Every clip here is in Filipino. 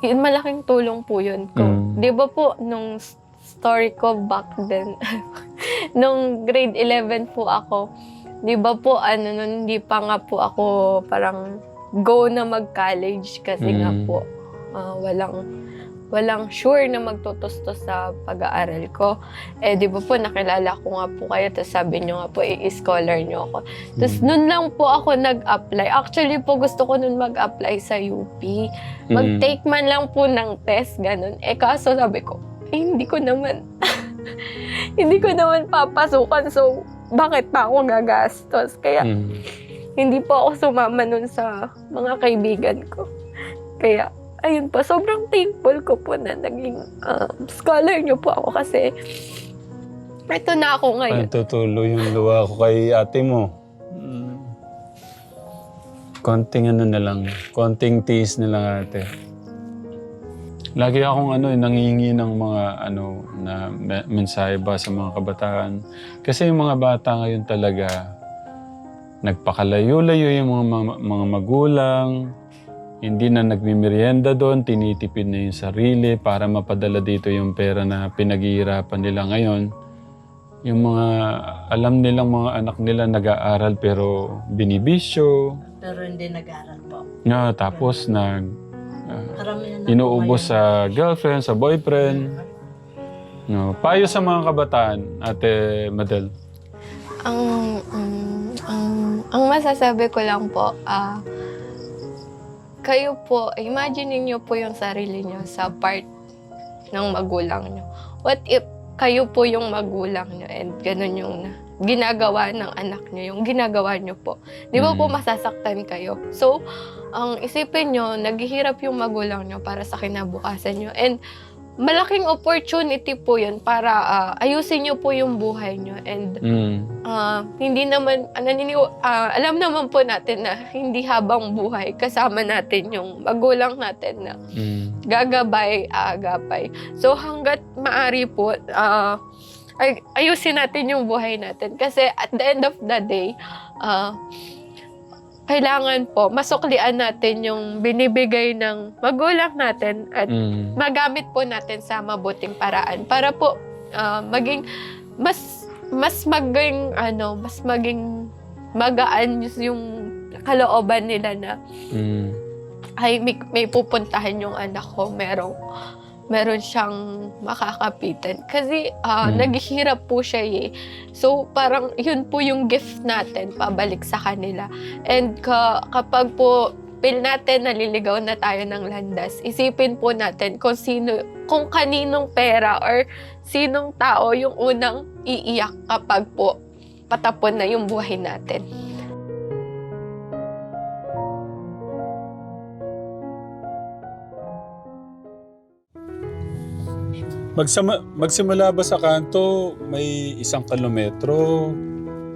yun, malaking tulong po yun ko. Di ba po, nung story ko back then, nung grade 11 po ako, di ba po, nun, hindi pa nga po ako parang go na mag-college kasi nga po, walang sure na magtutustos sa pag-aaral ko. Eh, di ba po, nakilala ko nga po kayo, tapos sabi nyo nga po, i-scholar nyo ako. Tapos nun lang po ako nag-apply. Actually po, gusto ko nun mag-apply sa UP. Mag-take man lang po ng test, ganun. Eh, kaso sabi ko, hindi ko naman, hindi ko naman papasukan. So, bakit pa ako gagastos? Kaya, hindi po ako sumama nun sa mga kaibigan ko. Kaya, ayun po, sobrang thankful ko po na naging scholar niyo po ako kasi ito na ako ngayon. Ay, tutuloy yung luha ko kay ate mo. Konting ano na lang, konting tiis na lang ate. Lagi akong nangingi ng mga na mensahe ba sa mga kabataan. Kasi yung mga bata ngayon talaga, nagpakalayo-layo yung mga magulang, hindi na nagmimerienda doon, tinitipid na yung sarili para mapadala dito yung pera na pinaghihirapan nila ngayon. Yung mga, alam nilang mga anak nila nag-aaral pero binibisyo. Pero hindi nag-aaral po. Tapos inuubos sa girlfriend, sa boyfriend. Payo sa mga kabataan, Ate Madel. Ang masasabi ko lang po, kayo po, imagine niyo po yung sarili niyo sa part ng magulang niyo. What if kayo po yung magulang niyo and ganun yung ginagawa ng anak niyo, yung ginagawa niyo po. Di ba po masasaktan kayo? So, ang isipin niyo, naghihirap yung magulang niyo para sa kinabukasan niyo. And malaking opportunity po yun para ayusin niyo po yung buhay niyo. And hindi naman, alam naman po natin na hindi habang buhay kasama natin yung magulang natin na gagabay, aagapay. So hanggat maari po, ayusin natin yung buhay natin. Kasi at the end of the day, kailangan po masuklian natin yung binibigay ng magulang natin at magamit po natin sa mabuting paraan para po maging mas maging magaan yung kalooban nila na ay may pupuntahan yung anak ko, meron siyang makakapitan. Kasi naghihirap po siya eh. So parang yun po yung gift natin pabalik sa kanila. And kapag po feel natin naliligaw na tayo ng landas, isipin po natin kung kaninong pera or sinong tao yung unang iiyak kapag po patapon na yung buhay natin. Magsimula ba sa kanto, may 1 kilometro?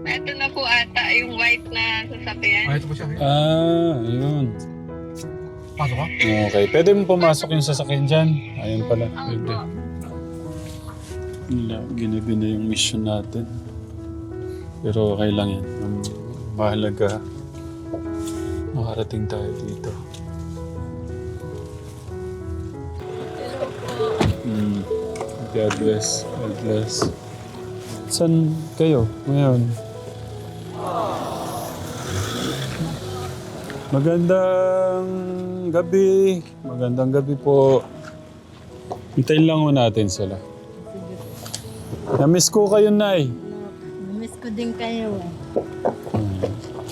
Ito na po ata yung white na sasakyan. Ito po siya. Yun. Pasok ka? Okay, pwede mo pumasok yung sasakyan dyan. Ayun pala, pwede. Ginabi na yung mission natin. Pero okay lang yan. Mahalaga, makarating tayo dito. God bless. God bless. Saan kayo ngayon? Magandang gabi. Magandang gabi po. Hintayin lang mo natin sila. Namiss ko kayo, Nay. Namiss ko din kayo.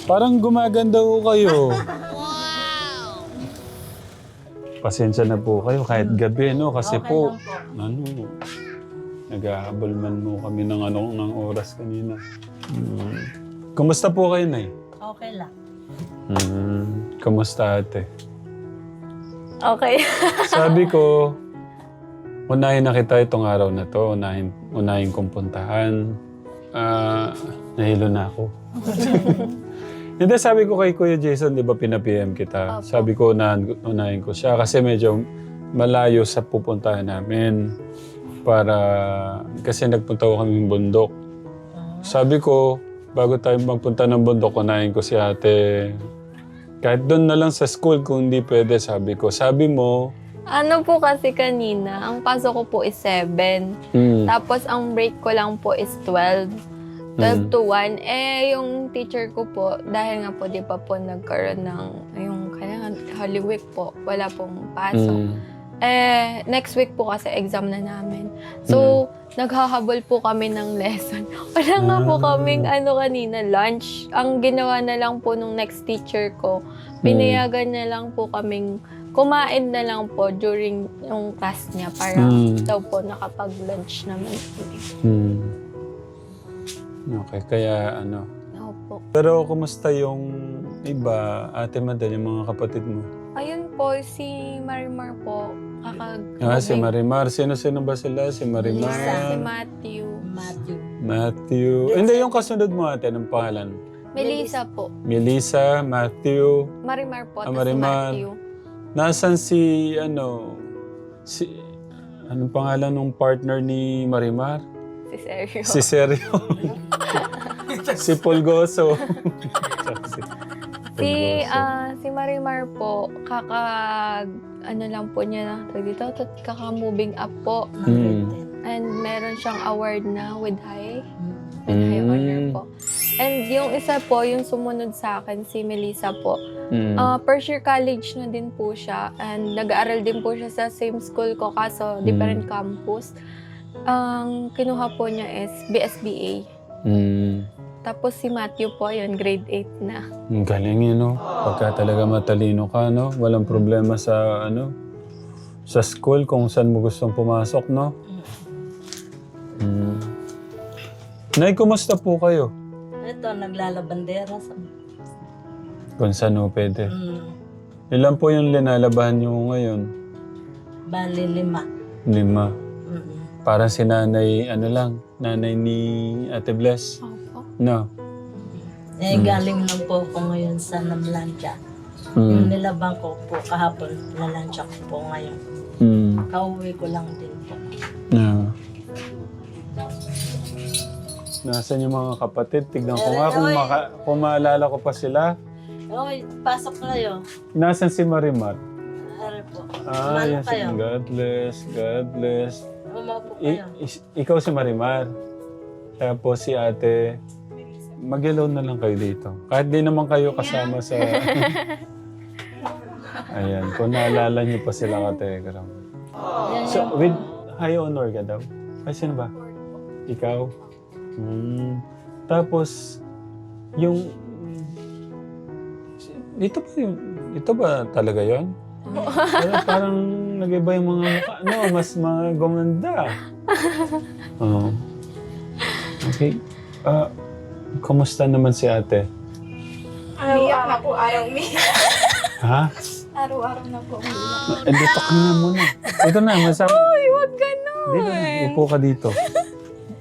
Parang gumaganda ko kayo. Pasensya na po kayo kahit gabi, no? Kasi Okay po, lang nag-ahabol man mo kami ng oras kanina. Kumusta po kayo, Nay? Okay lang. Kumusta, ate? Okay. Sabi ko, unahin na kita itong araw na to. Unahin kong puntahan. Nahilo na ako. Hindi, sabi ko kay Kuya Jason, di ba pina-PM kita? Opo. Sabi ko, unahin ko siya kasi medyo malayo sa pupuntahan namin. Kasi nagpunta ko kami bundok. Sabi ko, bago tayo magpunta ng bundok, unahin ko si ate. Kahit doon na lang sa school kung hindi pwede, sabi ko. Sabi mo, Ano po kasi kanina, ang pasok ko po is 7. Tapos ang break ko lang po is 12. 12 to 1. Yung teacher ko po, dahil nga po di pa po nagkaroon ng yung kailangan Holy Week po, wala pong pasok. Next week po kasi exam na namin. So, naghahabol po kami ng lesson. Wala nga po kaming kanina, lunch. Ang ginawa na lang po nung next teacher ko, pinayagan na lang po kaming kumain na lang po during yung class niya para daw po nakapag-lunch naman. Okay, kaya Opo. Pero kumusta yung iba, Ate Madel, yung mga kapatid mo? Ayun po, si Marimar po, Si Marimar. Sino-sino ba sila? Si Marimar? Si Matthew. Matthew. Hindi, yung kasunod mo, ate, anong pangalan? Melissa po. Melissa, Matthew. Marimar po, tapos si Marimar. Matthew. Nasaan si anong pangalan ng partner ni Marimar? Si Sergio. Si Sergio. Si Polgoso. Si Marimar po, lang po niya kaka-moving up po. And meron siyang award na with high honor po. And yung isa po, yung sumunod sa akin, si Melissa po. First year college na din po siya. And nag-aaral din po siya sa same school ko, kaso different campus. Ang kinuha po niya is BSBA. Tapos si Matthew po, yun, grade 8 na. Ang galing yun, no? Pagka talaga matalino ka, no? Walang problema sa, sa school kung saan mo gustong pumasok, no? Nay, kumusta po kayo? Ito, naglalabandera sa... Kung saan mo pwede. Ilan po yung linalabahan nyo ngayon? Bali 5. 5. Parang si nanay, nanay ni Ate Bless. Opo. No? Galing lang po ako ngayon sa Namlansya. Yung nilabang ko po kahapon, nalansya ko po ngayon. Kauwi ko lang din po. Yeah. Nasaan yung mga kapatid? Tignan ko nga kung maalala ko pa sila. Oy, pasok kayo. Nasaan si Marimar? Ari po. Yes. Kayo? God bless. God bless. Umapo kayo. Ikaw si Marimar. Tapos si ate. Mag-hello na lang kayo dito. Kahit di naman kayo kasama sa... Ayan. Kung naalala niyo pa sila ka-Telegram. So, with high honor ka daw? Ay, sino ba? Ikaw? Tapos, yung... Ito ba talaga yon? Parang nag-iba yung mga mukha. Mas mga gumanda. Oh. Okay. Kumusta naman si ate? Umiyak na po, ayaw umiyak. Ha? Araw-araw na po umiyak. Dito ka nga muna. Dito na, masama. Uy, huwag ganun. Dito na, upo ka dito.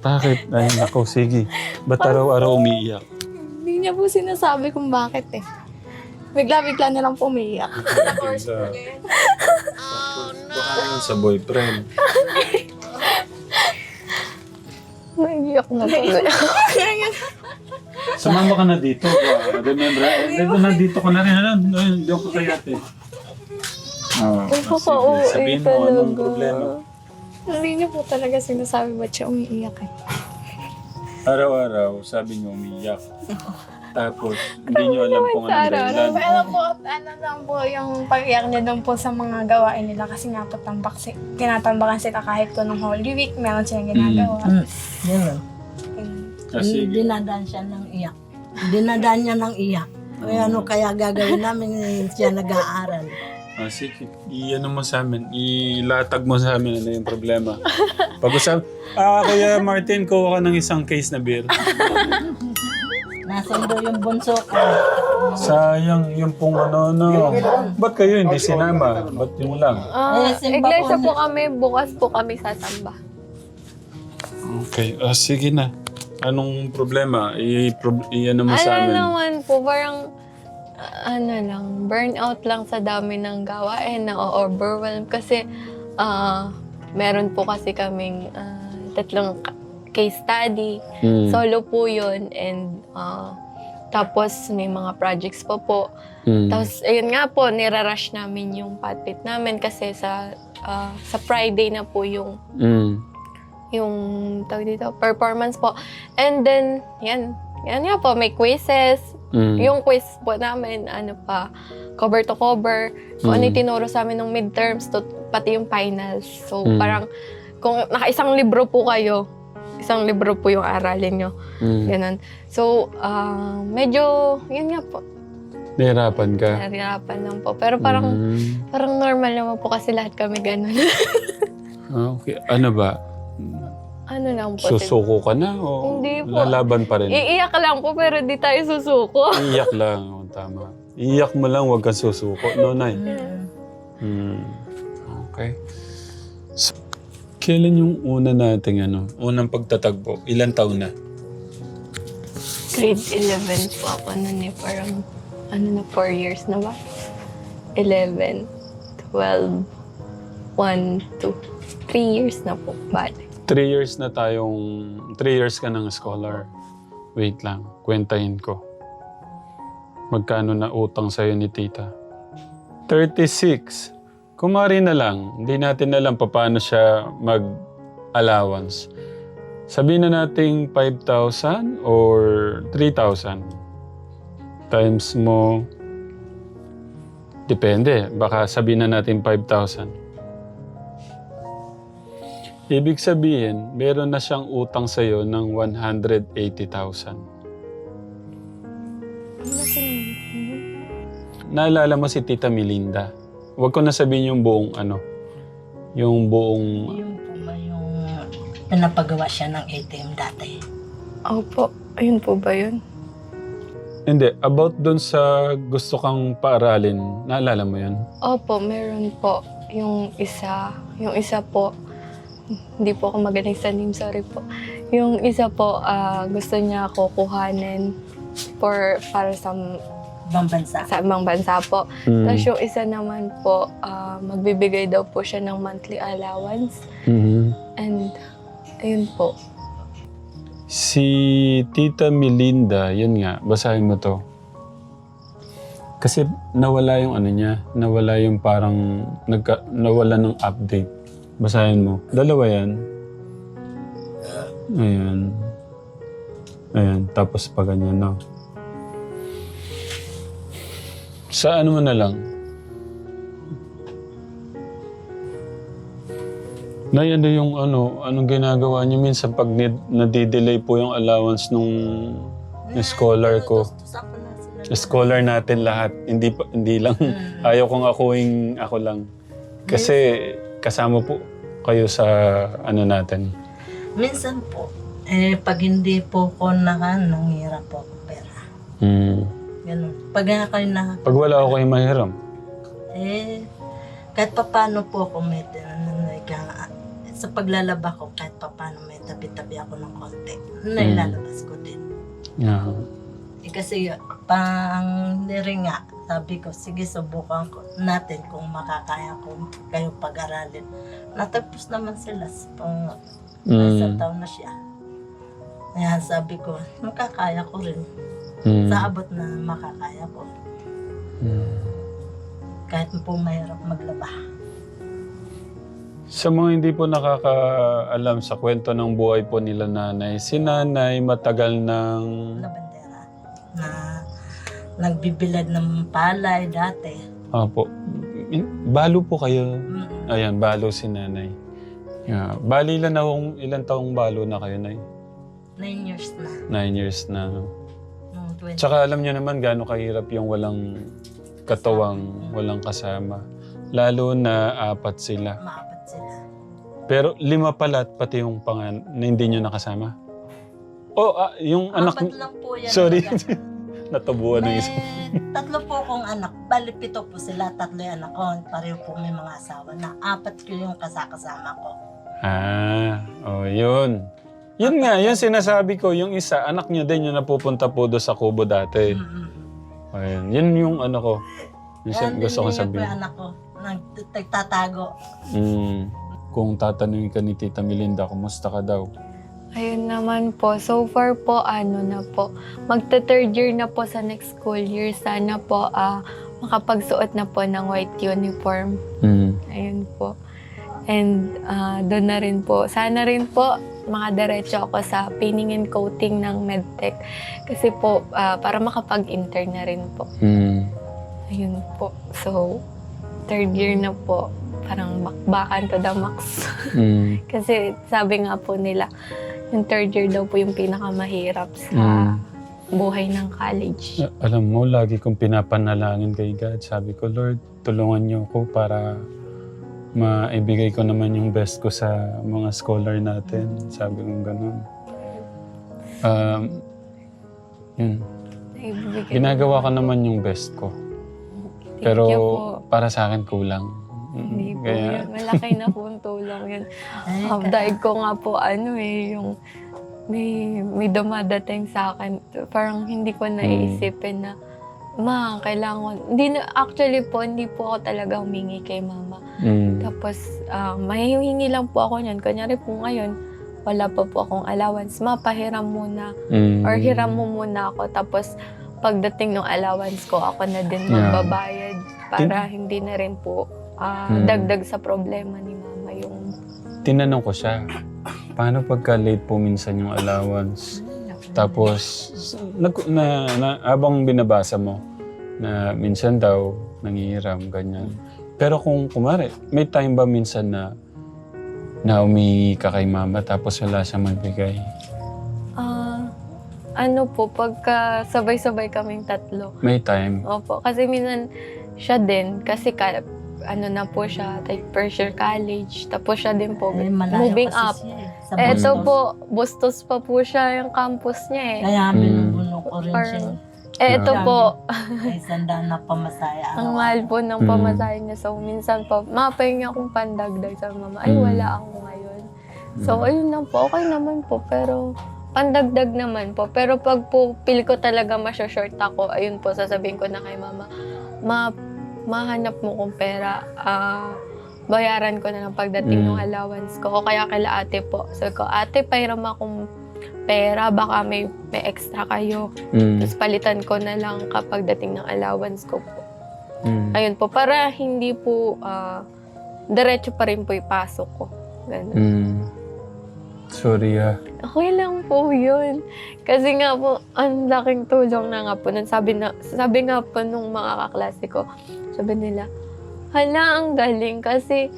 Bakit? Ay, nako, sige. Ba't araw-araw umiiyak? Hindi niya po sinasabi kung bakit eh. Bigla-bigla na lang po umiyak. Baka naman sa boyfriend. Naiiyak na tuloy. Sumama ka na dito. Remember, dito ka na rin. Doon ka kay ate. Sabihin mo, anong problema? Hindi niya po talaga sinasabi ba't siya umiiyak eh. Araw-araw, sabi niyo umiiyak. Tapos, hindi niyo alam kung anong dahilan. Pero po, ano lang po yung pag-iyak niya doon po sa mga gawain nila kasi nga po tinatambakan sila kahit po nung Holy Week, meron silang ginagawa. Yun. Sige. Dinadaan siya ng iyak. Dinadaan niya ng iyak. Kaya gagawin namin siya nag-aaral. Sige. I-ano mo sa amin. Ilatag mo sa amin ano yung problema. Pag-usap. Kaya Martin, kuha ka ng isang case na beer. Nasundo yung bunso ko. Sayang yung pong Ba't kayo hindi sinama? Ba't yun lang? Iglesia po kami, bukas po kami sasamba. Okay. Sige na. Anong problema? I-ano mo sa amin. naman po, parang burnout lang sa dami ng gawain, na-overwhelm kasi meron po kasi kaming 3 case study. Solo po yun and Tapos may mga projects pa po. Tapos ayun nga po, nirarush namin yung patpit namin kasi sa Friday na po yung tawag dito, performance po. And then, yan nga po, may quizzes. Yung quiz po namin, cover to cover. Kung ano yung tinuro sa amin ng midterms, pati yung finals. So, parang, kung naka-isang libro po kayo, isang libro po yung aralin nyo. Ganun. So, medyo, yun nga po. Nahirapan ka? Nahirapan lang po. Pero parang normal naman po kasi lahat kami ganun. Okay. Ano ba? Ano lang po. Susuko ka na o Hindi po. lalaban pa rin? Iiyak lang po pero di tayo susuko. Iiyak lang. O, tama. Iiyak mo lang, huwag kang susuko. No, Nay? Okay. So, kailan yung una nating unang pagtatagpo? Ilan taon na? Grade 11 po ako nun parang, 4 years na ba? 11, 12, 1, 2, 3 years na po, bale. 3 years na 3 years ka ng scholar. Wait lang, kwentahin ko. Magkano na utang sa'yo ni tita? 36. Kumari na lang, hindi natin alam paano siya mag-allowance. Sabihin na natin 5,000 or 3,000. Times mo, depende, baka sabihin na natin 5,000. Ibig sabihin, meron na siyang utang sa'yo ng 180,000. Naalala mo si Tita Melinda? Huwag ko na sabihin yung buong yung buong... Yung po ba yung pinapagawa siya ng ATM dati? Opo, ayun po ba yun? Hindi, about dun sa gusto kang paaralin, naalala mo yun? Opo, meron po. Yung isa po, hindi po ako magaling sa name, sorry po. Yung isa po, gusto niya ako kuhanin para sa Ibang bansa. ibang bansa po. Tapos yung isa naman po, magbibigay daw po siya ng monthly allowance. And, ayun po. Si Tita Melinda, yun nga, basahin mo to. Kasi nawala yung niya, nawala yung parang, nawala ng update. Basahin mo. Dalawa yan. Ayan. Ayan, tapos pa ganyan, no? Sa mo na lang? Nay, yung anong ginagawa niyo minsan pag nadidelay po yung allowance nung scholar ko? Scholar natin lahat. Hindi lang. Ayaw kong ako lang. Kasi kasama po kayo sa natin. Minsan po, pag hindi po ko nanghirap po ako pera. Ganun. Pag wala ako kayong mahiram? Kahit paano po ako may sa paglalaba ko, kahit paano may tabi-tabi ako ng konti. Nailalabas ko din. Yeah. Kasi pang rin nga, sabi ko, sige subukan ko natin kung makakaya ko kayo pag-aralin. Natagpos naman sila sa isang taon na siya. Kaya sabi ko, makakaya ko rin. Sa abot na makakaya ko. Kahit po mahirap maglaba. Sa mga hindi po nakakaalam sa kwento ng buhay po nila nanay, si nanay matagal ng... Na bandera. Na nagbibilad ng palay dati. Opo. Balo po kayo. Ayan, balo si nanay. Yeah. Bali ilan taong balo na kayo, nay? 9 years na. 9 years na, no? Nung 20. Tsaka alam niyo naman gaano kahirap yung walang katawang, walang kasama. Lalo na 4 sila. Maapat sila. Pero 5 pala at pati yung na hindi niyo nakasama? Yung anak... 4 lang po yan. Sorry. Natabuan ng isa. 3 po kong anak. Bali 7 po sila. 3 yung anak ko. Pareho po may mga asawa na 4 ko yung kasama ko. Yun. Yun nga, yung sinasabi ko, yung isa, anak niya din yung napupunta po doon sa Kubo dati. Ayun. Yun yung ko. Yung gusto kong sabihin. Yung anak ko. Nagtatago. Kung tatanungin ka ni Tita Melinda, kumusta ka daw? Ayun naman po, so far po, na po, magta-third year na po sa next school year. Sana po, makapagsuot na po ng white uniform. Ayun po. And doon na rin po, sana rin po, makadiretso ako sa painting and coating ng medtech. Kasi po, para makapag-intern na rin po. Ayun po. So, third year na po, parang bakbakan to the max. Kasi sabi nga po nila, yung third year daw po yung pinakamahirap sa buhay ng college. Alam mo, lagi kong pinapanalangin kay God. Sabi ko, Lord, tulungan niyo ako para maibigay ko naman yung best ko sa mga scholar natin. Sabi kong ganun. Yun. Naibigay Ginagawa ko naman yung best ko. Thank Pero you po. para sa akin kulang. Hindi po Kaya, yun. Malaki na po ang tulong yun. Ay, Dahil ko nga po, yung may dumadating sa akin. Parang hindi ko naisipin na, kailangan. Actually po, hindi po ako talaga humingi kay mama. Tapos, mahihingi lang po ako niyan. Kunyari po ngayon, wala pa po akong allowance. Pahiram muna. Or hiram mo muna ako. Tapos, pagdating ng allowance ko, ako na din magbabayad. Para hindi na rin po dagdag sa problema ni mama yung... tinanong ko siya, paano pagka late po minsan yung allowance? Tapos, habang binabasa mo, na minsan daw, nangihiram, ganyan. Pero kung kumari, may time ba minsan na umihingi ka kay mama tapos wala siya magbigay? Pagka sabay-sabay kaming tatlo. May time? Opo, kasi minsan siya din, kasi na po siya, like first year college, tapos siya din po, malayo moving kasi up. siya sa Ito Bustos. po, Bustos pa po siya yung campus niya eh. Kaya binubunong ko rin siya. Ito po, Ay, sandaan na pamasaya. ang mahal po ng pamasahe niya. So, minsan po, mapahinga akong pandagdag sa mama. Ay, wala ako ngayon. So, ayun lang po. Okay naman po. Pero, pandagdag naman po. Pero pag po, feel ko talaga short ako, ayun po, sasabihin ko na kay mama, mahanap mo kong pera. Bayaran ko na lang pagdating ng allowance ko. O kaya kila ate po. So, ko, ate, pahiram akong pera, baka may extra kayo. Tapos palitan ko na lang kapag dating ng allowance ko po. Ayun po, para hindi po diretso pa rin po ipasok ko. Ganun. Sorry Okay lang po yun. Kasi nga po, ang laking tulong na nga po. Sabi nga po nung mga kaklase ko, sabi nila, hala, ang galing kasi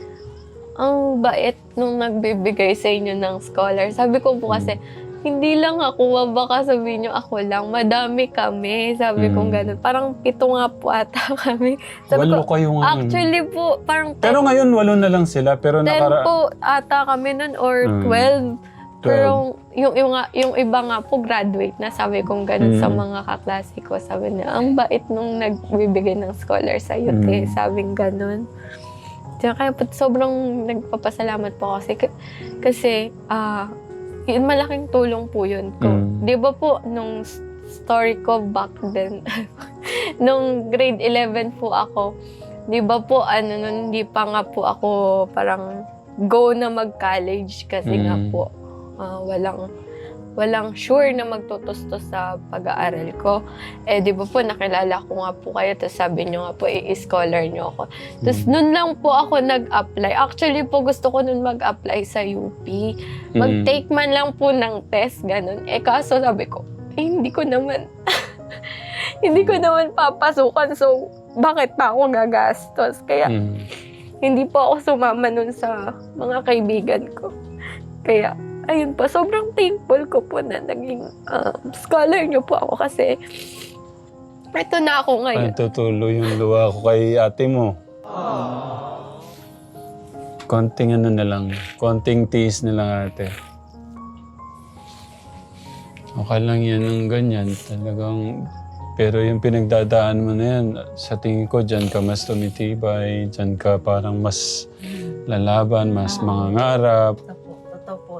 ang bait nung nagbibigay sa inyo ng scholar. Sabi ko po kasi, hindi lang ako, baka sabihin nyo ako lang, madami kami. Sabi ko gano'n. Parang 7 nga po ata kami. Sabi 8 ko, kayo nga. actually po, parang 10 Pero ngayon 8 na lang sila. Pero 10 po ata kami nun or 12. Pero yung iba nga po graduate na. Sabi kong gano'n sa mga kaklase ko. Sabi niya, ang bait nung nagbibigay ng scholar sa UT. Sabing gano'n. Kaya po sobrang nagpapasalamat po kasi yun, malaking tulong po yun ko. Di ba po, nung story ko back then, nung grade 11 po ako, di ba po, nun, hindi pa nga po ako parang go na mag-college kasi nga po, walang sure na magtutustos sa pag-aaral ko. Di ba po, nakilala ko nga po kayo, tapos sabi nyo nga po, i-scholar nyo ako. Tapos nun lang po ako nag-apply. Actually po, gusto ko nun mag-apply sa UP. Mag-take man lang po ng test, ganun. Kaso sabi ko, hindi ko naman, hindi ko naman papasukan. So, bakit pa ako gagastos? Kaya, hindi po ako sumama nun sa mga kaibigan ko. Kaya, ayun po, sobrang thankful ko po na naging scholar niyo po ako kasi ito na ako ngayon. Ay, tutuloy yung luha ko kay ate mo. Konting na lang. Konting tiis na lang ate. Okay lang yan ng ganyan. Talagang... Pero yung pinagdadaan mo na yan, sa tingin ko, dyan ka mas tumitibay, dyan ka parang mas lalaban, mas mangangarap. Totoo po.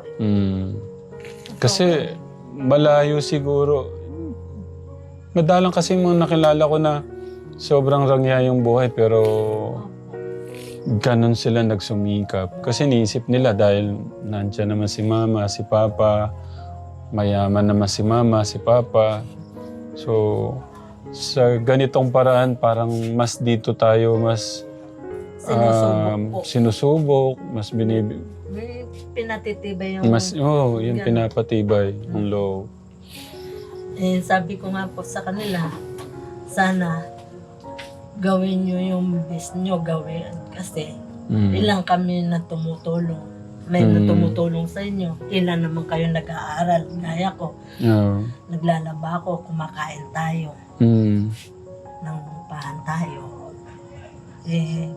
Kasi malayo siguro. Madalang kasi mga nakilala ko na sobrang rangya yung buhay pero ganun sila nagsumikap. Kasi niisip nila dahil nandiyan naman si mama, si papa, mayaman naman si mama, si papa. So, sa ganitong paraan, parang mas dito tayo, mas Sinusubok po. sinusubok, mas May pinatitibay yung... yung Ganun. pinapatibay ng loob. Sabi ko nga po sa kanila, sana gawin nyo yung best nyo gawin. Kasi ilang kami na tumutulong. May tumutulong sa inyo. Ilan naman kayo nag-aaral. Gaya ko, Yeah. naglalaba ako, kumakain tayo. Nang pahan tayo.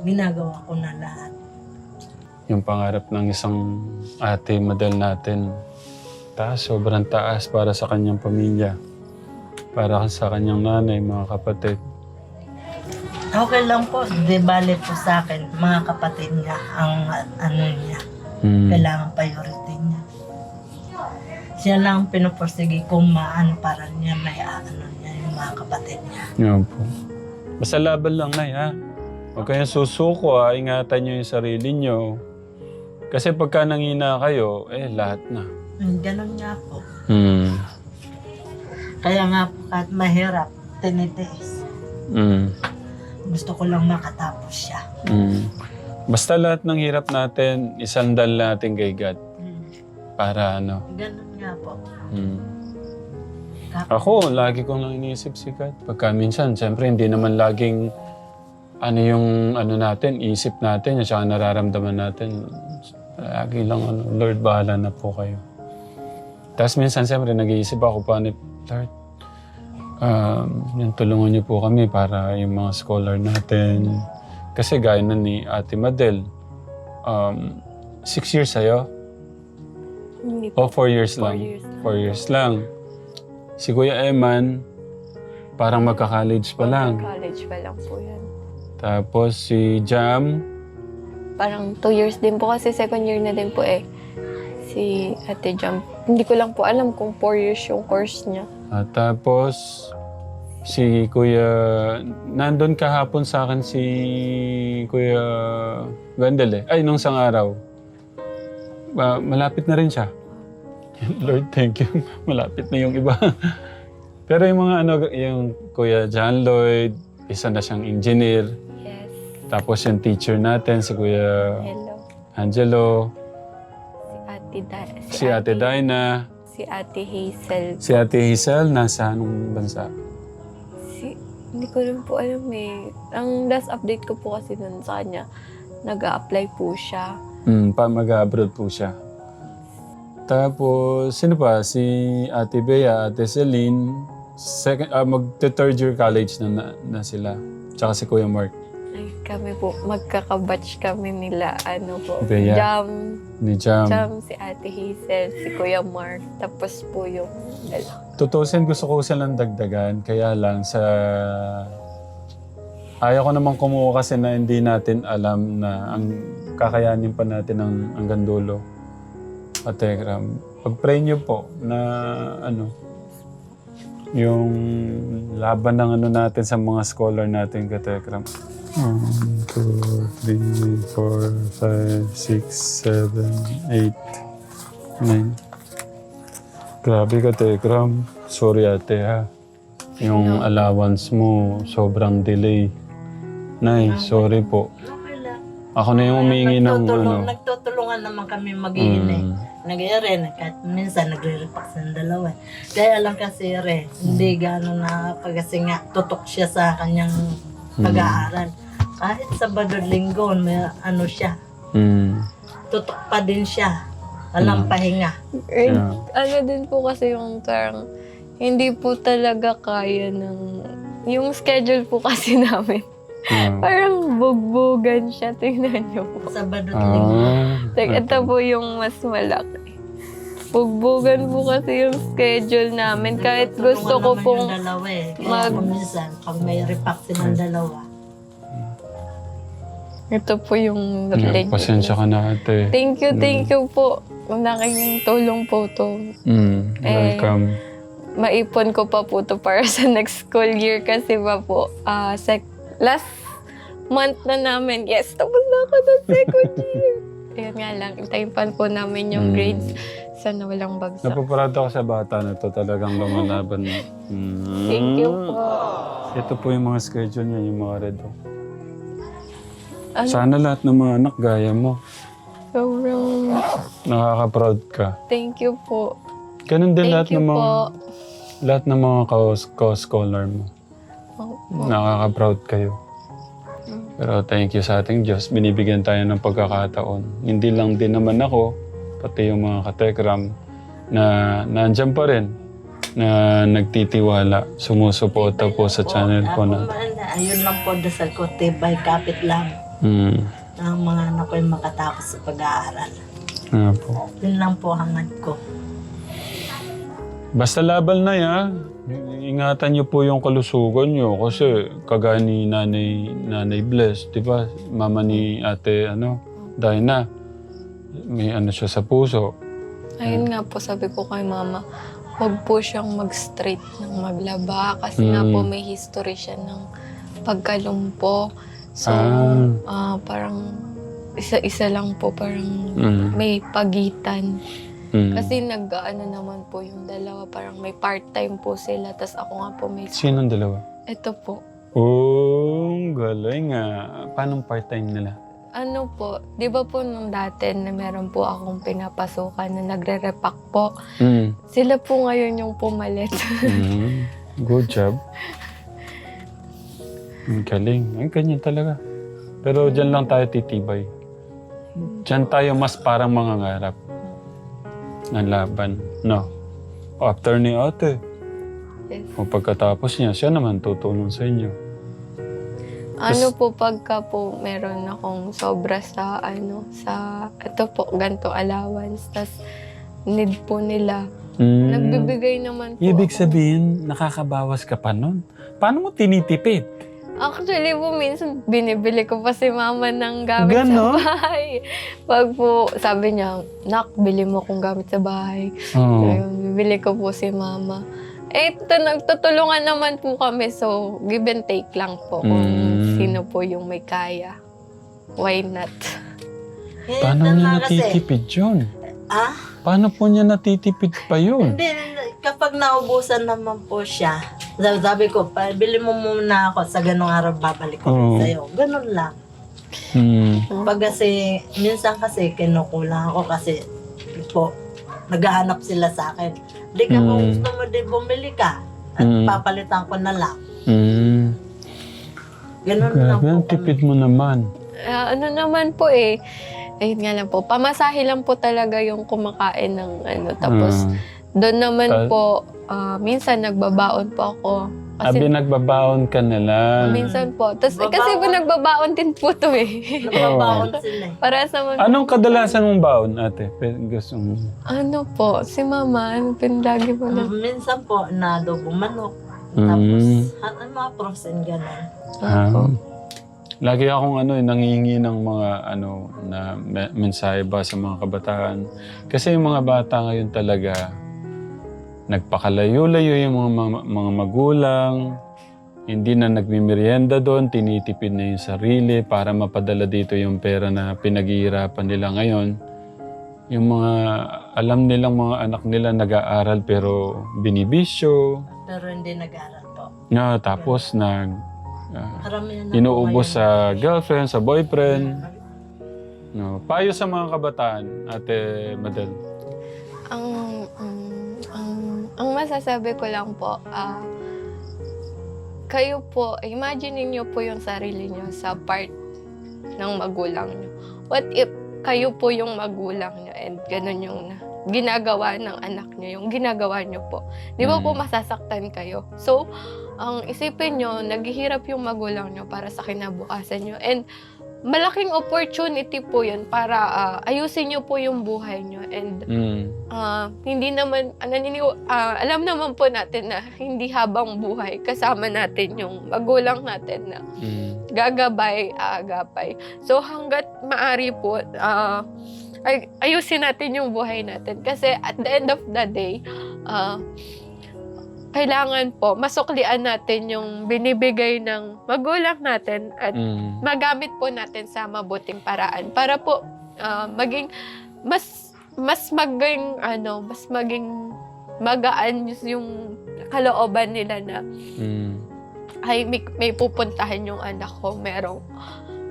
Ginagawa ko na lahat. Yung pangarap ng isang ate model natin, sobrang taas para sa kanyang pamilya. Para sa kanyang nanay, mga kapatid. Okay lang po. Di bale po sa akin, mga kapatid niya, ang ano niya. Kailangan priority niya. Siya lang ang pinupursige kung maan para niya may ano niya, yung mga kapatid niya. Yan po. Basta laban lang, Nay, ha? Huwag kayong susuko, ha? Ingatan nyo yung sarili nyo. Kasi pagka nangina kayo, lahat na. Ganon nga po. Kaya nga po, kahit mahirap, tinitiis. Gusto ko lang makatapos siya. Basta lahat ng hirap natin, isandal natin kay God. Para ano. Ganon nga po. Ako, lagi kong lang iniisip si God. Pagka minsan, siyempre hindi naman laging ano yung ano natin, isip natin, at saka nararamdaman natin. Lagi lang Lord, bahala na po kayo. Tapos minsan, siyempre, nag-iisip ako, paano, Lord, yung tulungan niyo po kami para yung mga scholar natin. Kasi gaya na ni Ate Madel, 6 years sa'yo? Hindi O 4 years 4 lang? years lang. 4 years lang. Si Kuya Eman, parang magka-college pa lang. College pa lang po yan. Tapos si Jam, Parang 2 years din po kasi second year na din po si Ate Jam. Hindi ko lang po alam kung 4 years yung course niya. at tapos si Kuya, nandun kahapon sa akin si Kuya Wendell Ay, nung isang araw. Malapit na rin siya. Lord, thank you. Malapit na yung iba. Pero yung mga yung Kuya John Lloyd, isa na siyang engineer. Yes. Tapos yung teacher natin, si Kuya Hello. Angelo, Si si Ate Dinah, Si Ate Hazel. si Ate Hazel, nasa anong bansa? Hindi ko rin po alam Ang last update ko po kasi nun sa kanya, nag-a-apply po siya. Mag-abroad po siya. Tapos, sino pa? Si Ate Bea, Ate Celine, magte-third year college na sila. Tsaka si Kuya Mark. Ay, kami po, magkakabatch kami nila, Bea. Jam, Ni Jam. si Ate Hazel, si Kuya Mark, tapos po yung Tutusin, gusto ko silang dagdagan. Kaya lang ayaw ko naman kumuha kasi na hindi natin alam na ang kakayanin pa natin hanggang dulo. Ategram, pag-pray niyo po na yung laban ng natin sa mga scholar natin, Katekram. 1, 2, 3, 4, 5, 6, 7, 8, 9. Grabe ka, Tekram. Sorry, ate, ha. Yung allowance mo, sobrang delay. Nay, sorry po. Okay lang. Ako na yung humingi ng Nagtutulungan naman kami mag-iinay. Nag-iirin, kahit minsan nagre-repax ng dalawa. Kaya lang kasi hindi gano'n na kasi nga tutok siya sa kanyang pag-aaral. Kahit Sabado Linggo, may siya. Tutok pa din siya. Walang pahinga. din po kasi yung parang hindi po talaga kaya yung schedule po kasi namin. Parang bugbugan siya. Tingnan niyo po. Sabado Linggo. Ito po yung mas malaki. Bugbugan po kasi yung schedule namin. Kahit gusto ko pong yung dalawa Kaya kung minsan, pag may repax ng dalawa, ito po yung religion. Pasensya ka na, ate. Thank you po. Ang laking tulong po to. Welcome. Maipon ko pa po to para sa next school year kasi po, last month na namin, yes, tapos na ako ng second year. Ayun nga lang, intayin pa po namin yung grades. sana walang bagsak. Napaparado ako sa bata na to. Talagang lumalaban na. Thank you po. Ito po yung mga schedule niya, yung mga red. Ano, Sana lahat ng mga anak gaya mo. sobrang Nakaka-proud ka. thank you po. Ganun din lahat Thank you ng mga po. lahat ng mga co-scholar mo. Opo. Nakaka-proud kayo. Pero thank you sa ating Diyos. Binibigyan tayo ng pagkakataon. Hindi lang din naman ako, pati yung mga katekram na nandyan pa rin, na nagtitiwala, sumusuporta po sa channel ko na. Ayun lang po, dasal ko, tibay, kapit lang. Na ang mga anak ko ay makatapos sa pag-aaral. Po. Yun lang po hangad ko. Basta laban na ya. Ingatan niyo po yung kalusugan niyo kasi kagaya ni Nanay Bless, di ba? Mama ni Ate Dinah, may siya sa puso. Ayun nga po, sabi ko kay mama, huwag po siyang mag-straight ng maglaba kasi nga po may history siya ng pagkalumpo. So, parang isa-isa lang po, parang may pagitan. Kasi nag-ano naman po yung dalawa, parang may part-time po sila, tas ako nga po may... Sinong dalawa? Ito po. Oh, galing nga. Paano part-time nila? Ano po, di ba po nung dati na meron po akong pinapasukan na nagre-repack po, sila po ngayon yung pumalit. Good job. Ang galing. Ang ganyan talaga. Pero dyan lang tayo titibay. Dyan tayo mas parang mangangarap ng laban. No? After ni ate. Yes. O pagkatapos niya, siya naman tutulong sa inyo. Ano po pagka po meron akong sobra sa ito po, ganito allowance, tas need po nila. Nagbibigay naman po Ibig ako. sabihin, nakakabawas ka pa nun. Paano mo tinitipid? Actually po, minsan binibili ko pa si mama ng gamit Ganon? sa bahay. Pag po, sabi niya, nak, bili mo akong gamit sa bahay. So, yun, bibili ko po si mama. Nagtutulungan naman po kami. So, give and take lang po kung sino po yung may kaya. Why not? Paano niya natitipid yun? Paano po niya natitipid pa yun? Hindi, kapag naubusan naman po siya, sabi ko, bili mo muna ako sa ganong araw, babalik ko rin sa'yo. Ganon lang. Pag kasi, minsan kasi kinukulang ako kasi po, naghahanap sila sa akin. Di ka kung gusto mo din bumili ka at papalitan ko na lang. Ganon lang Grabe, po. ang tipid mo naman. Ano naman po ayun nga lang po, pamasahe lang po talaga yung kumakain ng tapos doon naman po, minsan nagbabaon po ako. Kasi nagbabaon ka na lang. minsan po. Tapos, Babaon. kasi po nagbabaon din po to Nababaon sila eh. Para sa mga... Anong kadalasan mong baon, ate? Gusto mo? Ano po, si mama, lagi po na... Minsan po, na adobo manok. Tapos, mga frozen ganon. Lagi akong nangihingi ng mga na mensahe ba sa mga kabataan. Kasi yung mga bata ngayon talaga, nagpakalayo-layo yung mga magulang, hindi na nagmimerienda doon, tinitipid na yung sarili para mapadala dito yung pera na pinaghihirapan nila ngayon. Yung mga alam nilang mga anak nila nag-aaral pero binibisyo. Pero hindi nag-aaral po. Tapos Karamihan na inuubos sa girlfriend, sa boyfriend. Payo sa mga kabataan, Ate Madel. Ang masasabi ko lang po, kayo po, imagine niyo po yung sarili niyo sa part ng magulang niyo. What if kayo po yung magulang niyo and ganun yung ginagawa ng anak niyo, yung ginagawa niyo po. Di ba po masasaktan kayo? So, ang isipin niyo, naghihirap yung magulang niyo para sa kinabukasan niyo. And malaking opportunity po yun para ayusin niyo po yung buhay niyo. And hindi naman, alam naman po natin na hindi habang buhay kasama natin yung magulang natin na gagabay, aagapay. So hanggat maari po, ayusin natin yung buhay natin. Kasi at the end of the day, kailangan po masuklian natin yung binibigay ng magulang natin at magamit po natin sa mabuting paraan para po maging mas mas maging magaan yung kalooban nila na ay may pupuntahan yung anak ko,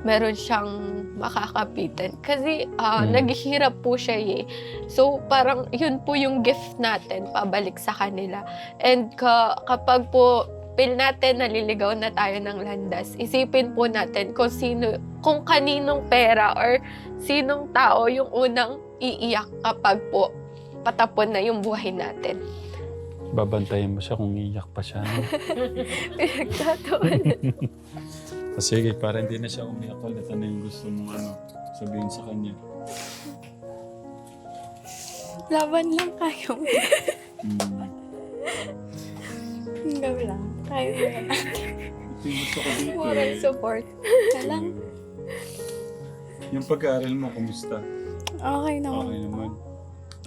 meron siyang makakapitan. Kasi naghihirap po siya eh. So parang yun po yung gift natin pabalik sa kanila. And kapag po feel natin naliligaw na tayo ng landas, isipin po natin kung kaninong pera or sinong tao yung unang iiyak kapag po patapon na yung buhay natin. Babantayan mo siya kung iiyak pa siya. No? Pinagtataon. Sige, para hindi na siya umiyak ulit. Ano yung gusto mong sabihin sa kanya? Laban lang kayo. Gawin lang. Tayo na yan. Ito yung gusto ko dito. Moral support. Lang. Yung pag-aaral mo, kumusta? Okay naman. Okay naman.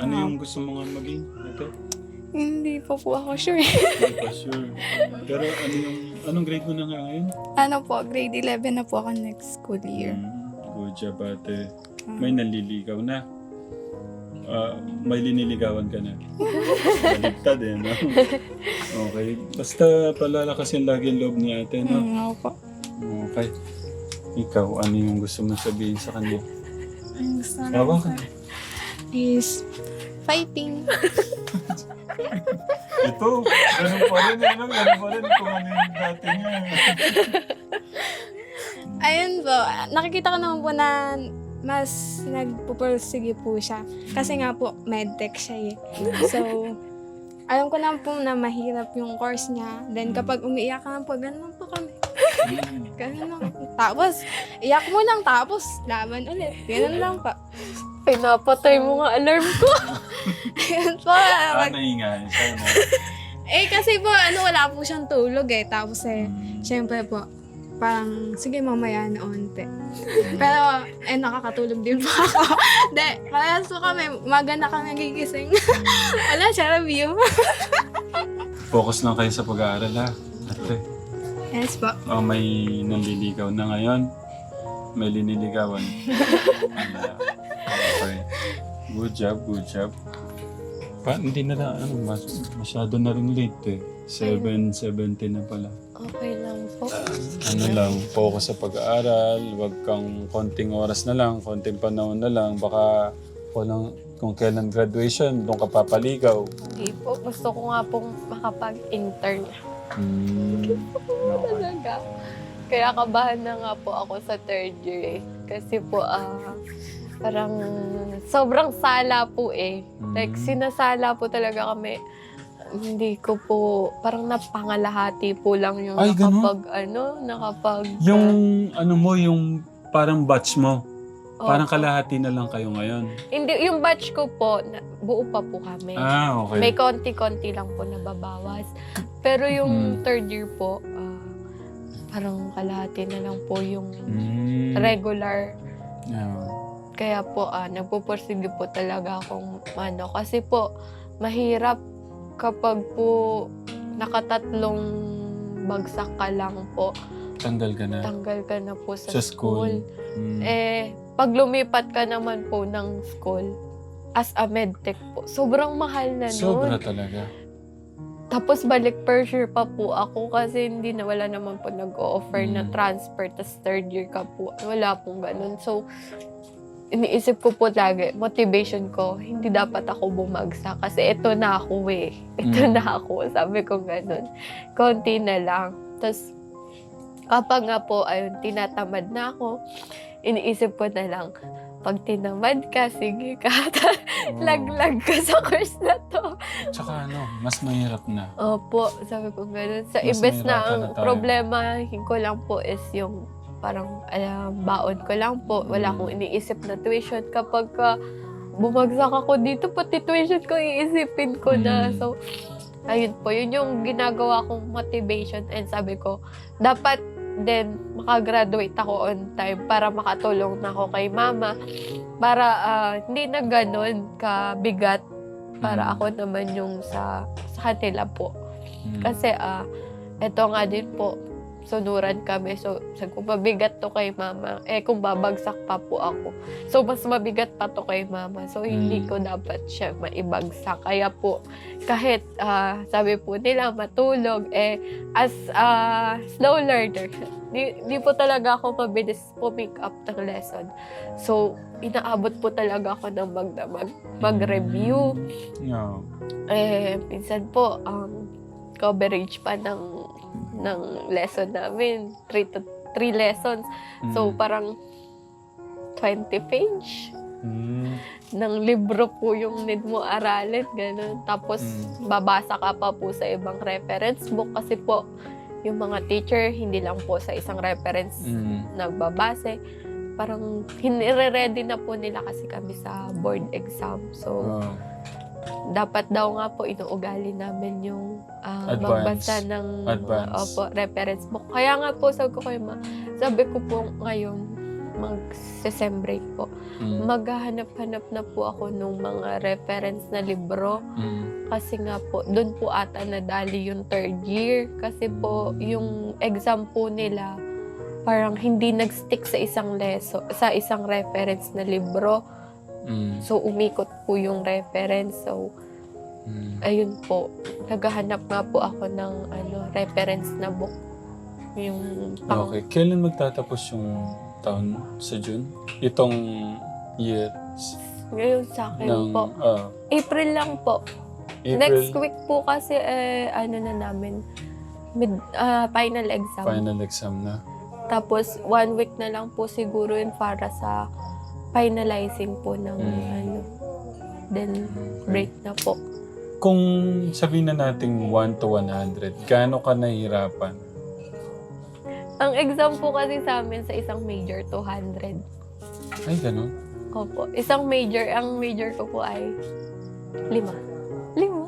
Ano yung gusto mo nga maging? Ito? Hindi pa po ako sure. Hindi pa sure. Pero anong grade mo na nga ngayon? Ano po, grade 11 na po ako next school year. Good job, ate. May naliligaw na. May liniligawan ka na. Baligtad eh, no? Okay. Basta palalakasin lagi ang loob ni ate, no? Ako po. Okay. Ikaw, ano yung gusto mo sabihin sa kanya? Ang gusto Tawa ka. is fighting. Ito, ganun pa rin, ganun pa rin kung ano yung dati niya. Ayun po, nakikita ko naman po na mas nagpupursige po siya. Kasi nga po, medtech siya eh. So, alam ko naman po na mahirap yung course niya. Then kapag umiiyak ka po, ganun po kami. Ganun lang. Tapos, iyak mo lang, tapos laban ulit. Ganun lang pa. Pinapatay mo nga alarm ko. Ayun po. Naingay siya, no? Kasi po, wala po siyang tulog eh. Tapos syempre po, parang, sige mamaya na onte. Pero, nakakatulog din po ako. Parehas po kami, umaga na kami nagigising. Wala siya, review. Focus lang kayo sa pag-aaral, ha? Ate. Yes po. May nanliligaw na ngayon. May liniligawan. Okay. Good job, good job. Hindi na masyado na rin late eh. 7:70 na pala. Okay lang po. Focus sa pag-aaral, wag kang konting oras na lang, konting panahon na lang, baka kung kailan graduation, doon ka papaligaw. Hindi po. Gusto ko nga pong makapag-intern. Talaga. Kaya kabahan na nga po ako sa third year eh. Kasi po, parang sobrang sala po eh. Like, sinasala po talaga kami. Hindi ko po, parang napangalahati po lang yung Ay, Yung yung parang batch mo. Parang kalahati na lang kayo ngayon. Hindi, yung batch ko po, buo pa po kami. Okay. May konti-konti lang po nababawas. Pero yung third year po, parang kalahati na lang po yung regular. Yeah. Kaya po, nagpupursige po talaga akong kasi po, mahirap kapag po nakatatlong bagsak ka lang po. Tanggal ka na po sa school. Pag lumipat ka naman po ng school, as a medtech po, sobrang mahal na nun. Sobra talaga. Tapos balik first year pa po ako kasi wala naman po nag-o-offer na transfer, tas third year ka po. Wala pong ganun. So, iniisip ko po lagi, motivation ko, hindi dapat ako bumagsak kasi ito na ako eh. Ito na ako. Sabi ko ganun. Konti na lang. Tapos, kapag nga po, tinatamad na ako, iniisip ko na lang, pag tinamad ka, sige ka, laglag ka sa course na to. Tsaka mas mahirap na. Opo, sabi ko gano'n. Sa Mas ibes na mahirapan ang na tayo. problema ko lang po is yung parang baon ko lang po. Wala akong iniisip na tuition. Kapag bumagsak ako dito, pati tuition ko iisipin ko na. So, ayun po, yun yung ginagawa kong motivation. And sabi ko, dapat then makagraduate ako on time para makatulong na ako kay mama. Para hindi na ganun kabigat para ako naman yung sa kanila po. Kasi eto nga din po, sunuran kami. So, sabi ko, mabigat to kay mama. Kung babagsak pa po ako. So, mas mabigat pa to kay mama. So, hindi ko dapat siya maibagsak. Kaya po, kahit sabi po nila matulog, as slow learner, di po talaga ako mabilis po pick up ng lesson. So, inaabot po talaga ako ng mag-review. No. Minsan po, coverage pa ng lesson namin. 3 lessons. So, parang 20 page ng libro po yung need mo aralin. Ganun. Tapos, babasa ka pa po sa ibang reference book kasi po, yung mga teacher, hindi lang po sa isang reference nagbabase. Parang, hinire-ready na po nila kasi kami sa board exam. So, dapat daw nga po inuugali namin yung magbasa ng reference book. Kaya nga po, sabi ko po ngayon, mag-sem break po. Maghahanap-hanap na po ako ng mga reference na libro. Kasi nga po, doon po ata nadali yung 3rd year. Kasi po, yung exam po nila, parang hindi nag-stick sa isang reference na libro. So, umikot po yung reference. So, ayun po. Naghahanap nga po ako ng reference na book. Yung Okay. Kailan magtatapos yung taon sa June? Itong year? Ngayon sa akin Ng, po. April lang po. April? Next week po kasi, na namin, final exam. Final exam na. Tapos, 1 week na lang po siguro yun para sa finalizing po ng then break na po. Kung sabihin na natin 1 to 100, gaano ka nahihirapan? Ang exam po kasi sa amin sa isang major, 200. Ay, ganun? Opo. Isang major, ang major ko po ay 5. 5?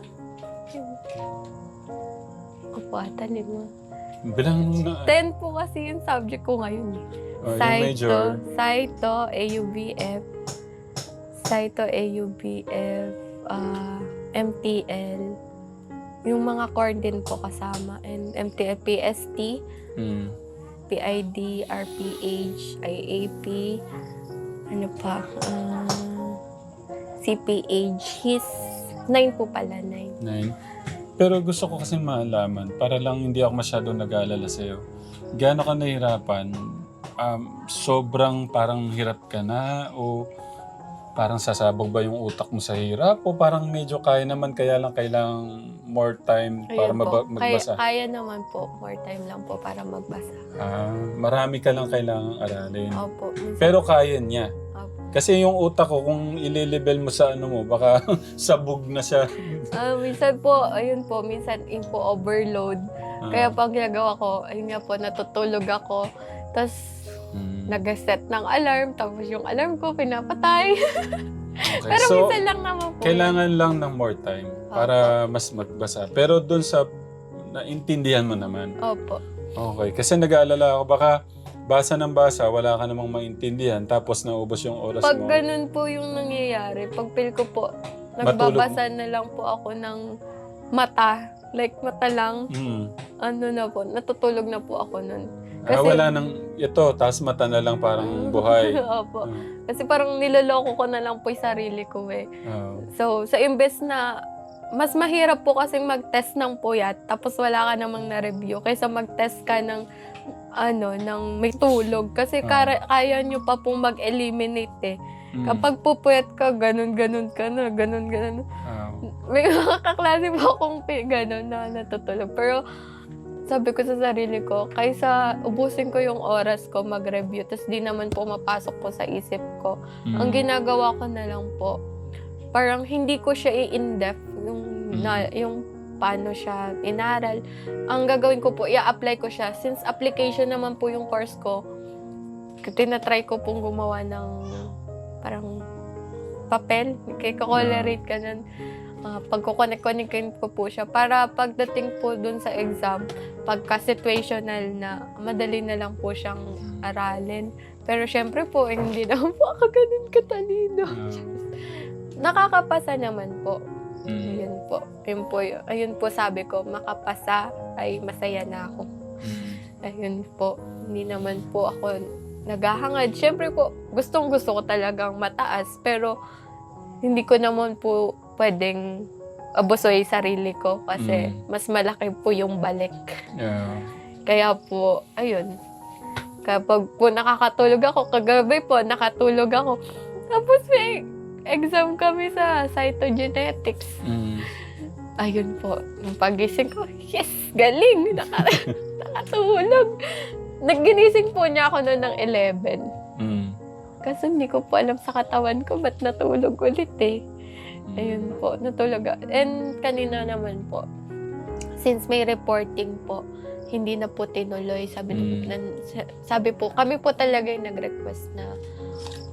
Opo, ata 5. Bilang na... 10 po kasi yung subject ko ngayon. yung major. Saito, AUBF, MTL, yung mga core din po kasama, and MTL, PST, PID, RPH, IAP, CPH, HIS, 9 po pala, 9. 9. Pero gusto ko kasi malaman, para lang hindi ako masyadong nag-aalala sa'yo. Gaano ka nahihirapan? Sobrang parang hirap ka na o parang sasabog ba yung utak mo sa hirap o parang medyo kaya naman kaya lang kailangang more time para Ayun po. magbasa? Kaya naman po, more time lang po para magbasa. Marami ka lang kailangang aralin. Opo. Pero kaya niya. Opo. Kasi yung utak ko, kung ililibel mo sa ano mo, baka sabog na siya. Minsan po, ayun po, minsan info overload. Kaya pag ginagawa ko, ayun nga po, natutulog ako. Tapos, nag-set ng alarm. Tapos yung alarm ko, pinapatay. Okay. Pero So, minsan lang naman po. kailangan lang ng more time para mas magbasa. Pero dun sa naintindihan mo naman. Opo. Okay. Kasi nag-aalala ako, baka basa ng basa, wala ka namang maintindihan, tapos naubos yung oras Pag mo. ganun po yung nangyayari, pag feel ko po, nagbabasa na lang po ako ng mata. Like, mata lang. Na po, natutulog na po ako nun. Kasi, wala nang ito, tapos mata na lang parang buhay. Opo. Kasi parang niloloko ko na lang po yung sarili ko eh. So, sa imbes na, mas mahirap po kasing mag-test ng puyat, tapos wala ka namang na-review, kaysa mag-test ka ng ng may tulog. Kasi kaya nyo pa pong mag-eliminate eh. Kapag pupuyat ka, ganun ka na, ganun. May mga kaklase po akong ganun na natutulog. Pero sabi ko sa sarili ko, kaysa ubusin ko yung oras ko mag-review, tapos di naman po mapasok ko sa isip ko. Ang ginagawa ko na lang po, parang hindi ko siya i-in-depth yung paano siya inaral. Ang gagawin ko po, i-apply ko siya. Since application naman po yung course ko, tinatry ko pong gumawa ng parang papel. Kaya-colorate ka nun. Pagkukonek-connect ko po siya para pagdating po dun sa exam, pagka-situational na, madali na lang po siyang aralin. Pero syempre po, hindi naman po ako ganun katalino. Nakakapasa naman po. Ayun po. Ayun po sabi ko, makapasa ay masaya na ako. ayun po, hindi naman po ako naghahangad. Siyempre po, gustong-gusto ko talagang mataas, pero hindi ko naman po pwedeng abusoy sarili ko kasi mas malaki po yung balik. Yeah. Kaya po, ayun, kapag po nakakatulog ako, kagabi po nakatulog ako, tapos may exam kami sa cytogenetics. Ayun po, nung pagising ko, yes, galing, nakatulog. Nagginising po niya ako noon ng 11. Kasi hindi ko po alam sa katawan ko, ba't natulog ulit eh. Ayun po, natulog. And kanina naman po, since may reporting po, hindi na po tinuloy. Sabi po, kami po talaga yung nag-request na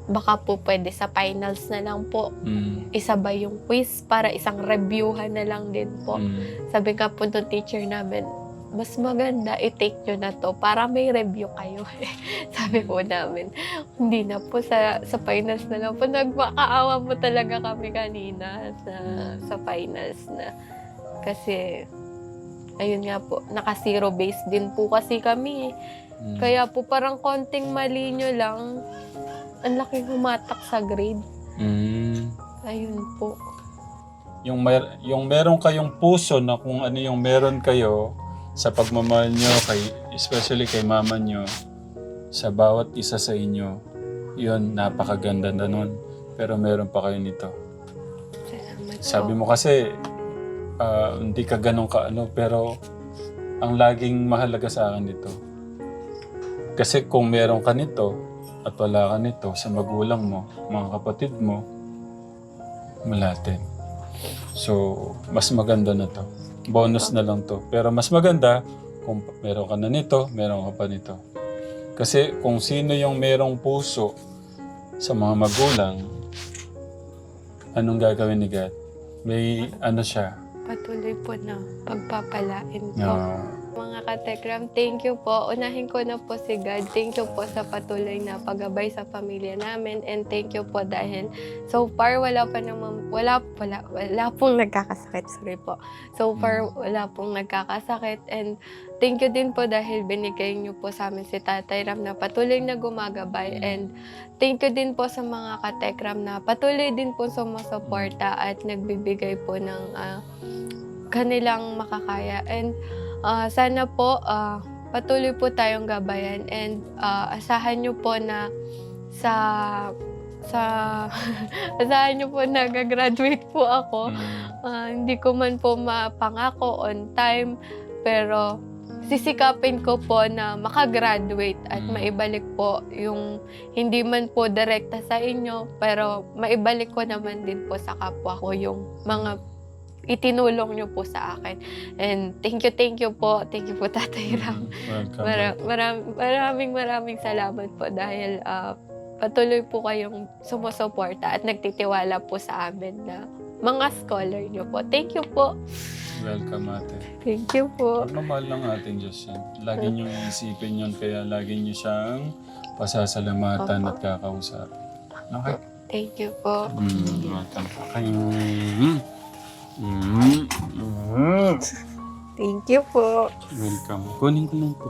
baka po pwede sa finals na lang po. Isabay yung quiz para isang reviewhan na lang din po. Sabi nga po ng teacher namin, mas maganda i-take nyo na to para may review kayo. Sabi po namin, hindi na po sa finals na lang po. Nagmakaawa po talaga kami kanina sa finals na. Kasi, ayun nga po, naka-zero base din po kasi kami. Kaya po parang konting mali nyo lang, ang laking humatak sa grade. Ayun po. Yung meron kayong puso na kung ano yung meron kayo sa pagmamahal nyo, especially kay mama nyo, sa bawat isa sa inyo, yun, napakaganda na nun. Pero meron pa kayo nito. Salamat Sabi po. mo kasi, hindi ka ganun ka ano, pero ang laging mahalaga sa akin nito. Kasi kung meron ka nito, at wala ka nito sa magulang mo, mga kapatid mo, malatin. So, mas maganda na to. Bonus na lang to. Pero mas maganda kung meron ka na nito, meron ka pa nito. Kasi kung sino yung merong puso sa mga magulang, anong gagawin ni God? May ano siya. Patuloy po na pagpapalain po. No. Mga katekram, thank you po. Unahin ko na po si God. Thank you po sa patuloy na paggabay sa pamilya namin. And thank you po dahil so far wala pong nagkakasakit. Sorry po. So far wala pong nagkakasakit. And thank you din po dahil binigay niyo po sa amin si Tatay Ram na patuloy na gumagabay. And thank you din po sa mga katekram na patuloy din po sumusuporta at nagbibigay po ng kanilang makakaya. And sana po patuloy po tayong gabayan and asahan nyo po na asahan nyo po na gagraduate po ako. Hindi ko man po mapangako on time, pero sisikapin ko po na makagraduate at maibalik po yung hindi man po direkta sa inyo, pero maibalik ko naman din po sa kapwa ko yung mga itinulong nyo po sa akin. And thank you po. Thank you po, Tatay Ram. Maraming salamat po dahil patuloy po kayong sumusuporta at nagtitiwala po sa amin na mga scholar nyo po. Thank you po. Welcome, ate. Thank you po. Pagmamahal ng ating Diyos yan. Lagi nyo isipin yun, kaya lagi nyo siyang pasasalamatan at kakausap. Okay? Thank you po. Welcome pa kayo. Thank you po. Welcome. Kunin ko lang po.